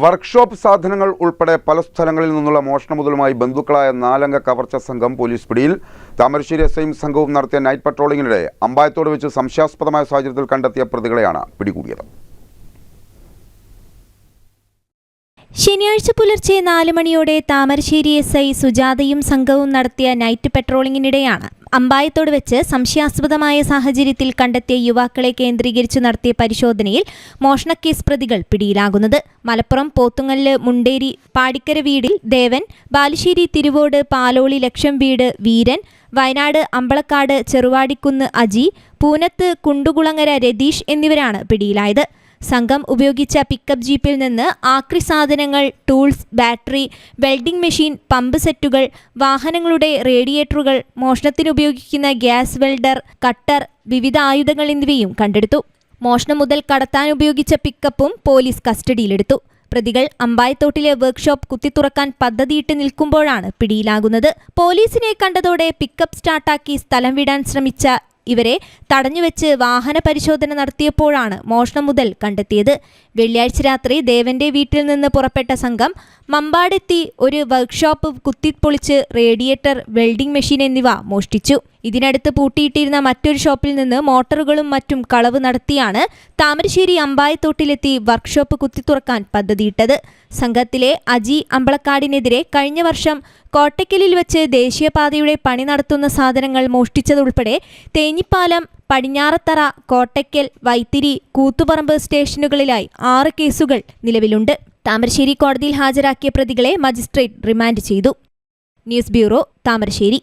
Workshop സാധനങ്ങൾ ഉൾപ്പെടെ പല സ്ഥലങ്ങളിൽ നിന്നുള്ള മോഷണമുതലുമായി ബന്ധുക്കളായ 4 അംഗ കവർച്ച സംഘം പോലീസ് പിടിയിൽ. താമരശ്ശേരി എസ്ഐയും സംഘവും നടത്തിയ നൈറ്റ് പട്രോളിംഗിനിടെ അമ്പായത്തോട് വെച്ച് സംശയാസ്പദമായ സാഹചര്യത്തിൽ കണ്ടെത്തിയ പ്രതികളെയാണ് പിടികൂടിയത്. ശനിയാഴ്ച പുലർച്ചെ 4 മണിയോടെ താമരശ്ശേരി എസ്ഐ സുജാതയും സംഘവും നടത്തിയ നൈറ്റ് പെട്രോളിംഗിനിടെയാണ് അമ്പായത്തോട് വെച്ച് സംശയാസ്പദമായ സാഹചര്യത്തിൽ കണ്ടെത്തിയ യുവാക്കളെ കേന്ദ്രീകരിച്ചു നടത്തിയ പരിശോധനയിൽ മോഷണക്കേസ് പ്രതികൾ പിടിയിലാകുന്നത്. മലപ്പുറം പോത്തുങ്ങല്ല് മുണ്ടേരി പാടിക്കര വീടിൽ ദേവൻ, ബാലുശ്ശേരി തിരുവോട് പാലോളി ലക്ഷം വീട് വീരൻ, വയനാട് അമ്പളക്കാട് ചെറുവാടിക്കുന്ന് അജി, പൂനത്ത് കുണ്ടുകുളങ്ങര രതീഷ് എന്നിവരാണ് പിടിയിലായത്. സംഘം ഉപയോഗിച്ച പിക്കപ്പ് ജീപ്പിൽ നിന്ന് ആക്രി സാധനങ്ങൾ, tools, battery, welding machine, pump സെറ്റുകൾ, വാഹനങ്ങളുടെ റേഡിയേറ്ററുകൾ, മോഷണത്തിനുപയോഗിക്കുന്ന ഗ്യാസ് വെൽഡർ, കട്ടർ, വിവിധ ആയുധങ്ങൾ എന്നിവയും കണ്ടെടുത്തു. മോഷണം മുതൽ കടത്താൻ ഉപയോഗിച്ച പിക്കപ്പും പോലീസ് കസ്റ്റഡിയിലെടുത്തു. പ്രതികൾ അമ്പായത്തോട്ടിലെ വർക്ക്ഷോപ്പ് കുത്തിത്തുറക്കാൻ പദ്ധതിയിട്ട് നിൽക്കുമ്പോഴാണ് പിടിയിലാകുന്നത്. പോലീസിനെ കണ്ടതോടെ പിക്കപ്പ് സ്റ്റാർട്ടാക്കി സ്ഥലം വിടാൻ ശ്രമിച്ച ഇവരെ തടഞ്ഞുവെച്ച് വാഹന പരിശോധന നടത്തിയപ്പോഴാണ് മോഷണം മുതൽ കണ്ടെത്തിയത്. വെള്ളിയാഴ്ച രാത്രി ദേവന്റെ വീട്ടിൽ നിന്ന് പുറപ്പെട്ട സംഘം മമ്പാടെത്തി ഒരു വർക്ക്ഷോപ്പ് കുത്തിപ്പൊളിച്ച് റേഡിയേറ്റർ, വെൽഡിംഗ് മെഷീൻ എന്നിവ മോഷ്ടിച്ചു. ഇതിനടുത്ത് പൂട്ടിയിട്ടിരുന്ന മറ്റൊരു ഷോപ്പിൽ നിന്ന് മോട്ടോറുകളും മറ്റും കളവ് നടത്തിയാണ് താമരശ്ശേരി അമ്പായത്തോട്ടിലെത്തി വർക്ക്ഷോപ്പ് കുത്തിത്തുറക്കാൻ പദ്ധതിയിട്ടത്. സംഘത്തിലെ അജി അമ്പളക്കാടിനെതിരെ കഴിഞ്ഞ വർഷം കോട്ടയ്ക്കലിൽ വെച്ച് ദേശീയപാതയുടെ പണി നടത്തുന്ന സാധനങ്ങൾ മോഷ്ടിച്ചതുൾപ്പെടെ തേഞ്ഞിപ്പാലം, പടിഞ്ഞാറത്തറ, കോട്ടയ്ക്കൽ, വൈത്തിരി, കൂത്തുപറമ്പ് സ്റ്റേഷനുകളിലായി 6 കേസുകൾ നിലവിലുണ്ട്. താമരശ്ശേരി കോടതിയിൽ ഹാജരാക്കിയ പ്രതികളെ മജിസ്ട്രേറ്റ് റിമാൻഡ് ചെയ്തു. News bureau, Thamarassery.